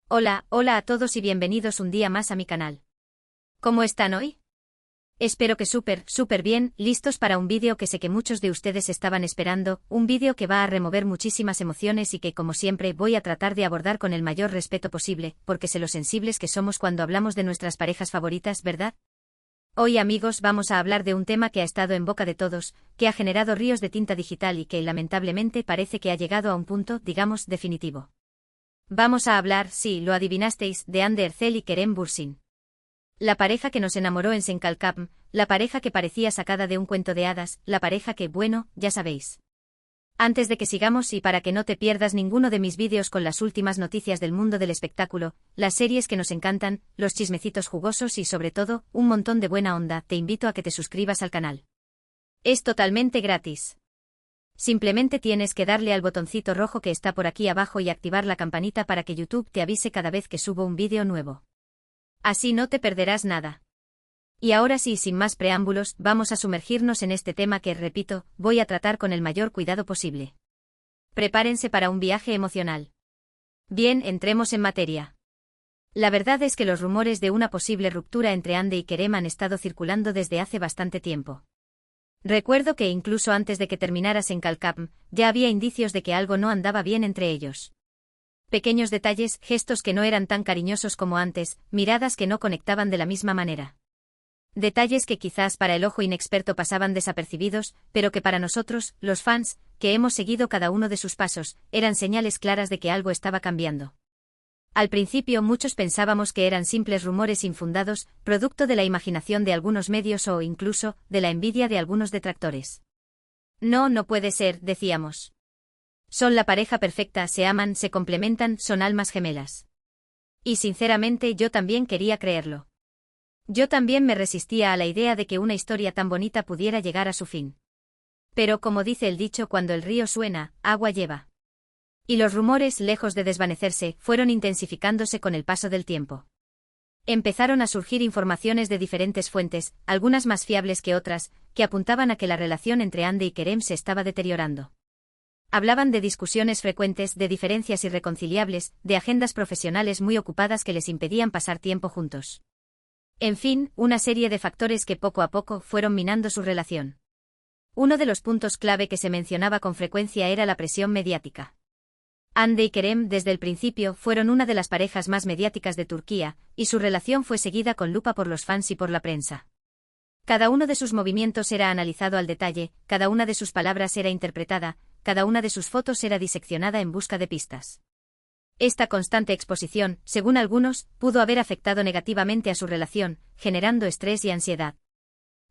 Hola, hola a todos y bienvenidos un día más a mi canal. ¿Cómo están hoy? Espero que súper bien, listos para un vídeo que sé que muchos de ustedes estaban esperando, un vídeo que va a remover muchísimas emociones y que como siempre voy a tratar de abordar con el mayor respeto posible, porque sé lo sensibles que somos cuando hablamos de nuestras parejas favoritas, ¿verdad? Hoy amigos vamos a hablar de un tema que ha estado en boca de todos, que ha generado ríos de tinta digital y que lamentablemente parece que ha llegado a un punto, digamos, definitivo. Vamos a hablar, sí, lo adivinasteis, de Hande Erçel y Kerem Bürsin. La pareja que nos enamoró en Senkalkapm, la pareja que parecía sacada de un cuento de hadas, la pareja que, bueno, ya sabéis. Antes de que sigamos y para que no te pierdas ninguno de mis vídeos con las últimas noticias del mundo del espectáculo, las series que nos encantan, los chismecitos jugosos y sobre todo, un montón de buena onda, te invito a que te suscribas al canal. Es totalmente gratis. Simplemente tienes que darle al botoncito rojo que está por aquí abajo y activar la campanita para que YouTube te avise cada vez que subo un vídeo nuevo. Así no te perderás nada. Y ahora sí, sin más preámbulos, vamos a sumergirnos en este tema que, repito, voy a tratar con el mayor cuidado posible. Prepárense para un viaje emocional. Bien, entremos en materia. La verdad es que los rumores de una posible ruptura entre Hande y Kerem han estado circulando desde hace bastante tiempo. Recuerdo que incluso antes de que terminara Senkalkapm, ya había indicios de que algo no andaba bien entre ellos. Pequeños detalles, gestos que no eran tan cariñosos como antes, miradas que no conectaban de la misma manera. Detalles que quizás para el ojo inexperto pasaban desapercibidos, pero que para nosotros, los fans, que hemos seguido cada uno de sus pasos, eran señales claras de que algo estaba cambiando. Al principio muchos pensábamos que eran simples rumores infundados, producto de la imaginación de algunos medios o, incluso, de la envidia de algunos detractores. No puede ser, decíamos. Son la pareja perfecta, se aman, se complementan, son almas gemelas. Y sinceramente yo también quería creerlo. Yo también me resistía a la idea de que una historia tan bonita pudiera llegar a su fin. Pero como dice el dicho, cuando el río suena, agua lleva. Y los rumores, lejos de desvanecerse, fueron intensificándose con el paso del tiempo. Empezaron a surgir informaciones de diferentes fuentes, algunas más fiables que otras, que apuntaban a que la relación entre Hande y Kerem se estaba deteriorando. Hablaban de discusiones frecuentes, de diferencias irreconciliables, de agendas profesionales muy ocupadas que les impedían pasar tiempo juntos. En fin, una serie de factores que poco a poco fueron minando su relación. Uno de los puntos clave que se mencionaba con frecuencia era la presión mediática. Hande y Kerem desde el principio fueron una de las parejas más mediáticas de Turquía, y su relación fue seguida con lupa por los fans y por la prensa. Cada uno de sus movimientos era analizado al detalle, cada una de sus palabras era interpretada, cada una de sus fotos era diseccionada en busca de pistas. Esta constante exposición, según algunos, pudo haber afectado negativamente a su relación, generando estrés y ansiedad.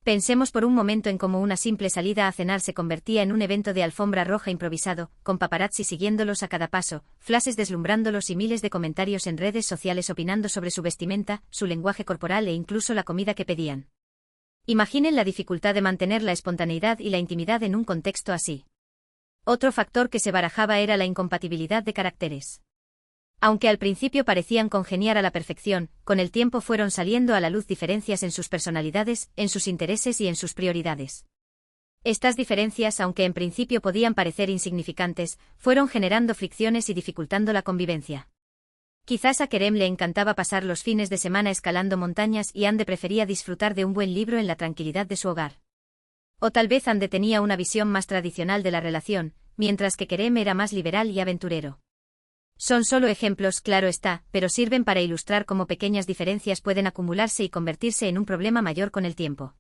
Pensemos por un momento en cómo una simple salida a cenar se convertía en un evento de alfombra roja improvisado, con paparazzi siguiéndolos a cada paso, flashes deslumbrándolos y miles de comentarios en redes sociales opinando sobre su vestimenta, su lenguaje corporal e incluso la comida que pedían. Imaginen la dificultad de mantener la espontaneidad y la intimidad en un contexto así. Otro factor que se barajaba era la incompatibilidad de caracteres. Aunque al principio parecían congeniar a la perfección, con el tiempo fueron saliendo a la luz diferencias en sus personalidades, en sus intereses y en sus prioridades. Estas diferencias, aunque en principio podían parecer insignificantes, fueron generando fricciones y dificultando la convivencia. Quizás a Kerem le encantaba pasar los fines de semana escalando montañas y Hande prefería disfrutar de un buen libro en la tranquilidad de su hogar. O tal vez Hande tenía una visión más tradicional de la relación, mientras que Kerem era más liberal y aventurero. Son solo ejemplos, claro está, pero sirven para ilustrar cómo pequeñas diferencias pueden acumularse y convertirse en un problema mayor con el tiempo.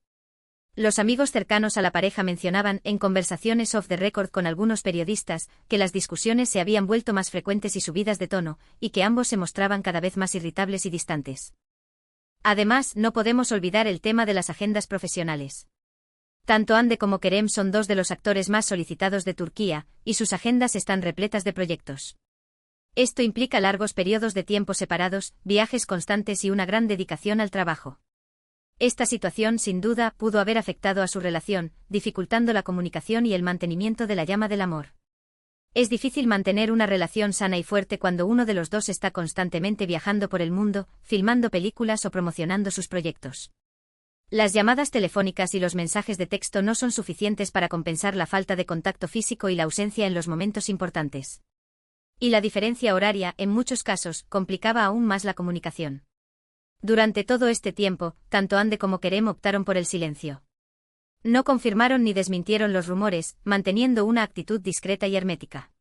Los amigos cercanos a la pareja mencionaban, en conversaciones off the record con algunos periodistas, que las discusiones se habían vuelto más frecuentes y subidas de tono, y que ambos se mostraban cada vez más irritables y distantes. Además, no podemos olvidar el tema de las agendas profesionales. Tanto Hande como Kerem son dos de los actores más solicitados de Turquía, y sus agendas están repletas de proyectos. Esto implica largos periodos de tiempo separados, viajes constantes y una gran dedicación al trabajo. Esta situación, sin duda, pudo haber afectado a su relación, dificultando la comunicación y el mantenimiento de la llama del amor. Es difícil mantener una relación sana y fuerte cuando uno de los dos está constantemente viajando por el mundo, filmando películas o promocionando sus proyectos. Las llamadas telefónicas y los mensajes de texto no son suficientes para compensar la falta de contacto físico y la ausencia en los momentos importantes. Y la diferencia horaria, en muchos casos, complicaba aún más la comunicación. Durante todo este tiempo, tanto Andy como Kerem optaron por el silencio. No confirmaron ni desmintieron los rumores, manteniendo una actitud discreta y hermética.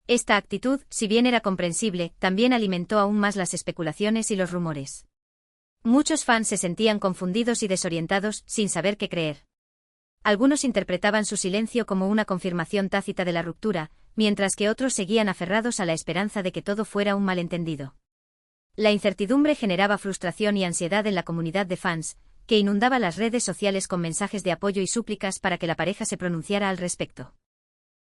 Esta actitud, si bien era comprensible, también alimentó aún más las especulaciones y los rumores. Muchos fans se sentían confundidos y desorientados, sin saber qué creer. Algunos interpretaban su silencio como una confirmación tácita de la ruptura, mientras que otros seguían aferrados a la esperanza de que todo fuera un malentendido. La incertidumbre generaba frustración y ansiedad en la comunidad de fans, que inundaba las redes sociales con mensajes de apoyo y súplicas para que la pareja se pronunciara al respecto.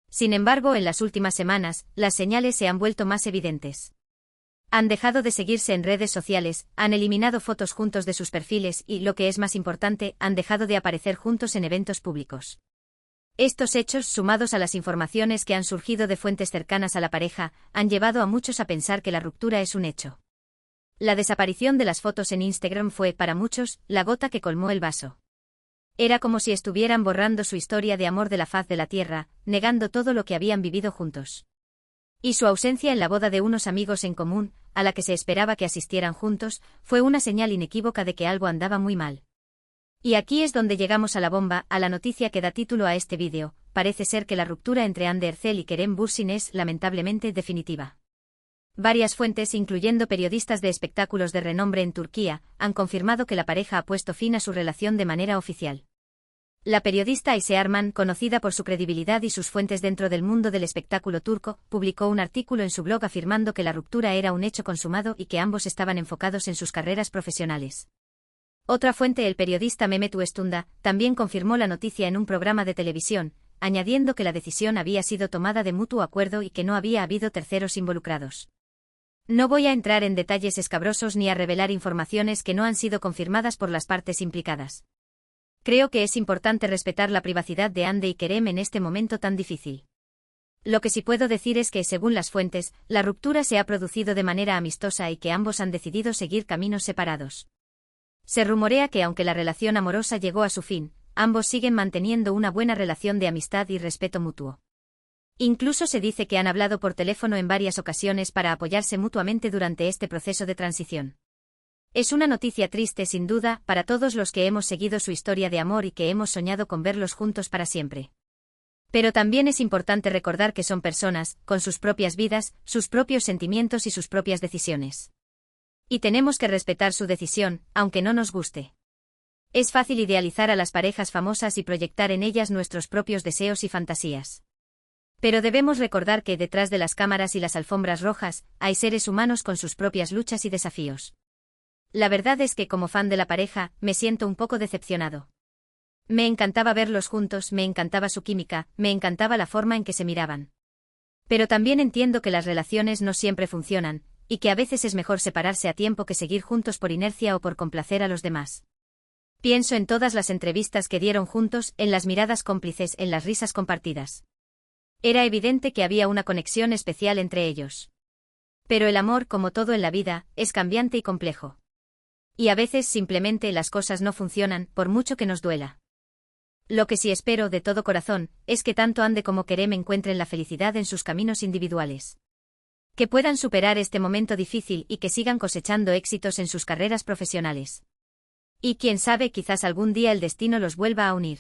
Sin embargo, en las últimas semanas, las señales se han vuelto más evidentes. Han dejado de seguirse en redes sociales, han eliminado fotos juntos de sus perfiles y, lo que es más importante, han dejado de aparecer juntos en eventos públicos. Estos hechos, sumados a las informaciones que han surgido de fuentes cercanas a la pareja, han llevado a muchos a pensar que la ruptura es un hecho. La desaparición de las fotos en Instagram fue, para muchos, la gota que colmó el vaso. Era como si estuvieran borrando su historia de amor de la faz de la tierra, negando todo lo que habían vivido juntos. Y su ausencia en la boda de unos amigos en común, a la que se esperaba que asistieran juntos, fue una señal inequívoca de que algo andaba muy mal. Y aquí es donde llegamos a la bomba, a la noticia que da título a este vídeo. Parece ser que la ruptura entre Hande Erçel y Kerem Bürsin es, lamentablemente, definitiva. Varias fuentes, incluyendo periodistas de espectáculos de renombre en Turquía, han confirmado que la pareja ha puesto fin a su relación de manera oficial. La periodista Ayşe Arman, conocida por su credibilidad y sus fuentes dentro del mundo del espectáculo turco, publicó un artículo en su blog afirmando que la ruptura era un hecho consumado y que ambos estaban enfocados en sus carreras profesionales. Otra fuente, el periodista Mehmet Uestunda, también confirmó la noticia en un programa de televisión, añadiendo que la decisión había sido tomada de mutuo acuerdo y que no había habido terceros involucrados. No voy a entrar en detalles escabrosos ni a revelar informaciones que no han sido confirmadas por las partes implicadas. Creo que es importante respetar la privacidad de Hande y Kerem en este momento tan difícil. Lo que sí puedo decir es que, según las fuentes, la ruptura se ha producido de manera amistosa y que ambos han decidido seguir caminos separados. Se rumorea que, aunque la relación amorosa llegó a su fin, ambos siguen manteniendo una buena relación de amistad y respeto mutuo. Incluso se dice que han hablado por teléfono en varias ocasiones para apoyarse mutuamente durante este proceso de transición. Es una noticia triste sin duda para todos los que hemos seguido su historia de amor y que hemos soñado con verlos juntos para siempre. Pero también es importante recordar que son personas, con sus propias vidas, sus propios sentimientos y sus propias decisiones. Y tenemos que respetar su decisión, aunque no nos guste. Es fácil idealizar a las parejas famosas y proyectar en ellas nuestros propios deseos y fantasías. Pero debemos recordar que detrás de las cámaras y las alfombras rojas, hay seres humanos con sus propias luchas y desafíos. La verdad es que como fan de la pareja, me siento un poco decepcionado. Me encantaba verlos juntos, me encantaba su química, me encantaba la forma en que se miraban. Pero también entiendo que las relaciones no siempre funcionan, y que a veces es mejor separarse a tiempo que seguir juntos por inercia o por complacer a los demás. Pienso en todas las entrevistas que dieron juntos, en las miradas cómplices, en las risas compartidas. Era evidente que había una conexión especial entre ellos. Pero el amor, como todo en la vida, es cambiante y complejo. Y a veces simplemente las cosas no funcionan, por mucho que nos duela. Lo que sí espero de todo corazón, es que tanto Hande como Kerem encuentren la felicidad en sus caminos individuales. Que puedan superar este momento difícil y que sigan cosechando éxitos en sus carreras profesionales. Y quién sabe, quizás algún día el destino los vuelva a unir.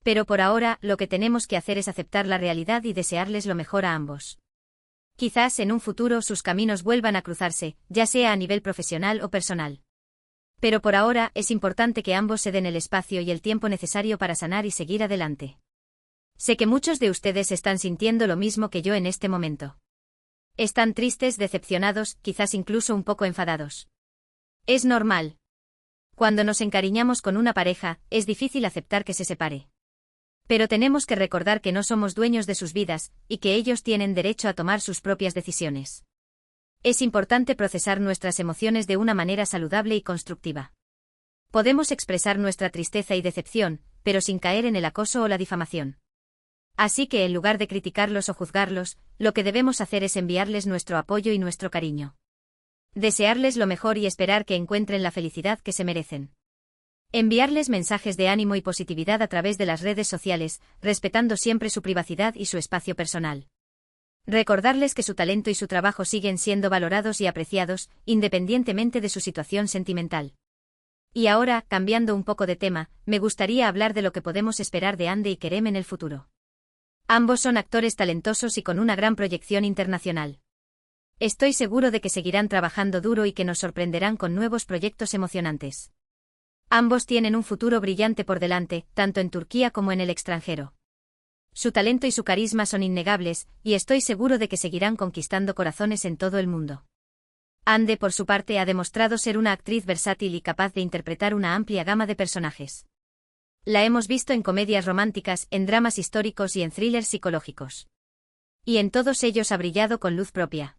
Pero por ahora, lo que tenemos que hacer es aceptar la realidad y desearles lo mejor a ambos. Quizás en un futuro sus caminos vuelvan a cruzarse, ya sea a nivel profesional o personal. Pero por ahora, es importante que ambos se den el espacio y el tiempo necesario para sanar y seguir adelante. Sé que muchos de ustedes están sintiendo lo mismo que yo en este momento. Están tristes, decepcionados, quizás incluso un poco enfadados. Es normal. Cuando nos encariñamos con una pareja, es difícil aceptar que se separe. Pero tenemos que recordar que no somos dueños de sus vidas, y que ellos tienen derecho a tomar sus propias decisiones. Es importante procesar nuestras emociones de una manera saludable y constructiva. Podemos expresar nuestra tristeza y decepción, pero sin caer en el acoso o la difamación. Así que en lugar de criticarlos o juzgarlos, lo que debemos hacer es enviarles nuestro apoyo y nuestro cariño. Desearles lo mejor y esperar que encuentren la felicidad que se merecen. Enviarles mensajes de ánimo y positividad a través de las redes sociales, respetando siempre su privacidad y su espacio personal. Recordarles que su talento y su trabajo siguen siendo valorados y apreciados, independientemente de su situación sentimental. Y ahora, cambiando un poco de tema, me gustaría hablar de lo que podemos esperar de Hande y Kerem en el futuro. Ambos son actores talentosos y con una gran proyección internacional. Estoy seguro de que seguirán trabajando duro y que nos sorprenderán con nuevos proyectos emocionantes. Ambos tienen un futuro brillante por delante, tanto en Turquía como en el extranjero. Su talento y su carisma son innegables, y estoy seguro de que seguirán conquistando corazones en todo el mundo. Hande, por su parte, ha demostrado ser una actriz versátil y capaz de interpretar una amplia gama de personajes. La hemos visto en comedias románticas, en dramas históricos y en thrillers psicológicos. Y en todos ellos ha brillado con luz propia.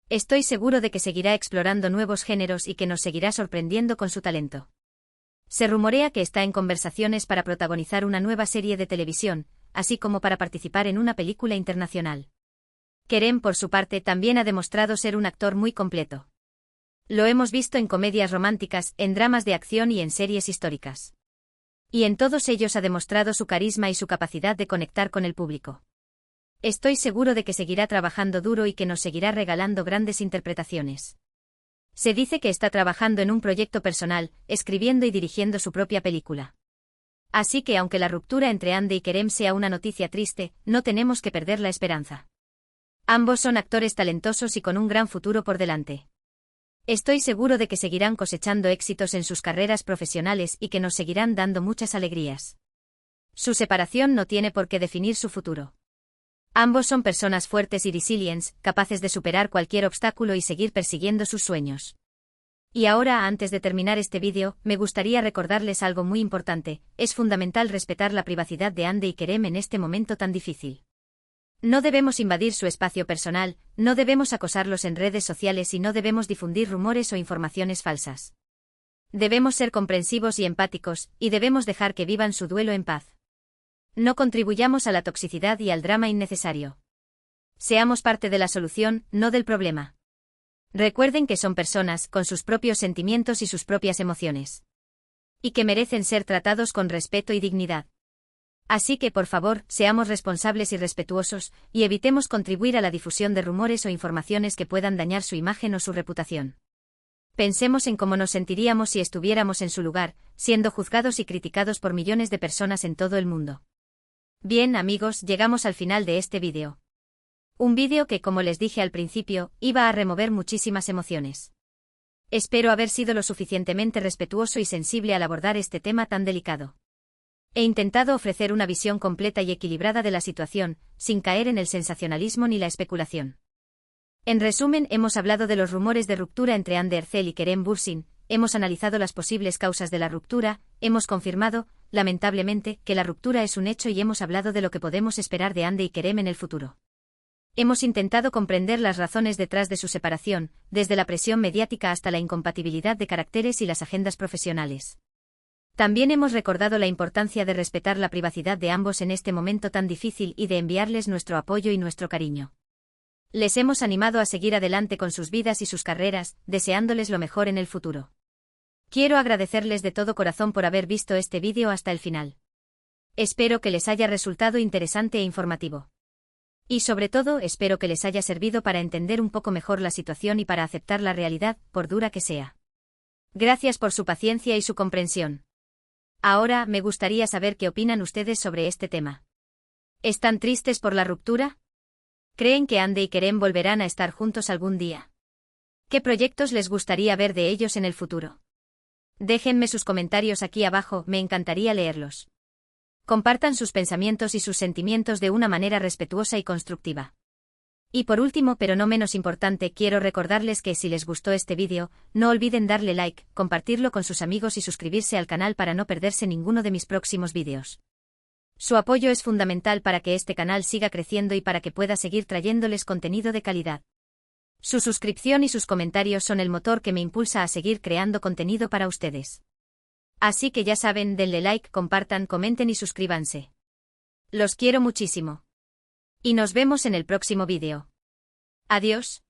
Estoy seguro de que seguirá explorando nuevos géneros y que nos seguirá sorprendiendo con su talento. Se rumorea que está en conversaciones para protagonizar una nueva serie de televisión, así como para participar en una película internacional. Kerem, por su parte, también ha demostrado ser un actor muy completo. Lo hemos visto en comedias románticas, en dramas de acción y en series históricas. Y en todos ellos ha demostrado su carisma y su capacidad de conectar con el público. Estoy seguro de que seguirá trabajando duro y que nos seguirá regalando grandes interpretaciones. Se dice que está trabajando en un proyecto personal, escribiendo y dirigiendo su propia película. Así que aunque la ruptura entre Hande y Kerem sea una noticia triste, no tenemos que perder la esperanza. Ambos son actores talentosos y con un gran futuro por delante. Estoy seguro de que seguirán cosechando éxitos en sus carreras profesionales y que nos seguirán dando muchas alegrías. Su separación no tiene por qué definir su futuro. Ambos son personas fuertes y resilientes, capaces de superar cualquier obstáculo y seguir persiguiendo sus sueños. Y ahora, antes de terminar este vídeo, me gustaría recordarles algo muy importante: es fundamental respetar la privacidad de Hande y Kerem en este momento tan difícil. No debemos invadir su espacio personal, no debemos acosarlos en redes sociales y no debemos difundir rumores o informaciones falsas. Debemos ser comprensivos y empáticos, y debemos dejar que vivan su duelo en paz. No contribuyamos a la toxicidad y al drama innecesario. Seamos parte de la solución, no del problema. Recuerden que son personas, con sus propios sentimientos y sus propias emociones. Y que merecen ser tratados con respeto y dignidad. Así que, por favor, seamos responsables y respetuosos, y evitemos contribuir a la difusión de rumores o informaciones que puedan dañar su imagen o su reputación. Pensemos en cómo nos sentiríamos si estuviéramos en su lugar, siendo juzgados y criticados por millones de personas en todo el mundo. Bien, amigos, llegamos al final de este vídeo. Un vídeo que, como les dije al principio, iba a remover muchísimas emociones. Espero haber sido lo suficientemente respetuoso y sensible al abordar este tema tan delicado. He intentado ofrecer una visión completa y equilibrada de la situación, sin caer en el sensacionalismo ni la especulación. En resumen, hemos hablado de los rumores de ruptura entre Hande Erçel y Kerem Bürsin, hemos analizado las posibles causas de la ruptura, hemos confirmado, lamentablemente, que la ruptura es un hecho y hemos hablado de lo que podemos esperar de Hande y Kerem en el futuro. Hemos intentado comprender las razones detrás de su separación, desde la presión mediática hasta la incompatibilidad de caracteres y las agendas profesionales. También hemos recordado la importancia de respetar la privacidad de ambos en este momento tan difícil y de enviarles nuestro apoyo y nuestro cariño. Les hemos animado a seguir adelante con sus vidas y sus carreras, deseándoles lo mejor en el futuro. Quiero agradecerles de todo corazón por haber visto este vídeo hasta el final. Espero que les haya resultado interesante e informativo. Y sobre todo, espero que les haya servido para entender un poco mejor la situación y para aceptar la realidad, por dura que sea. Gracias por su paciencia y su comprensión. Ahora, me gustaría saber qué opinan ustedes sobre este tema. ¿Están tristes por la ruptura? ¿Creen que Hande y Kerem volverán a estar juntos algún día? ¿Qué proyectos les gustaría ver de ellos en el futuro? Déjenme sus comentarios aquí abajo, me encantaría leerlos. Compartan sus pensamientos y sus sentimientos de una manera respetuosa y constructiva. Y por último, pero no menos importante, quiero recordarles que si les gustó este vídeo, no olviden darle like, compartirlo con sus amigos y suscribirse al canal para no perderse ninguno de mis próximos vídeos. Su apoyo es fundamental para que este canal siga creciendo y para que pueda seguir trayéndoles contenido de calidad. Su suscripción y sus comentarios son el motor que me impulsa a seguir creando contenido para ustedes. Así que ya saben, denle like, compartan, comenten y suscríbanse. Los quiero muchísimo. Y nos vemos en el próximo vídeo. Adiós.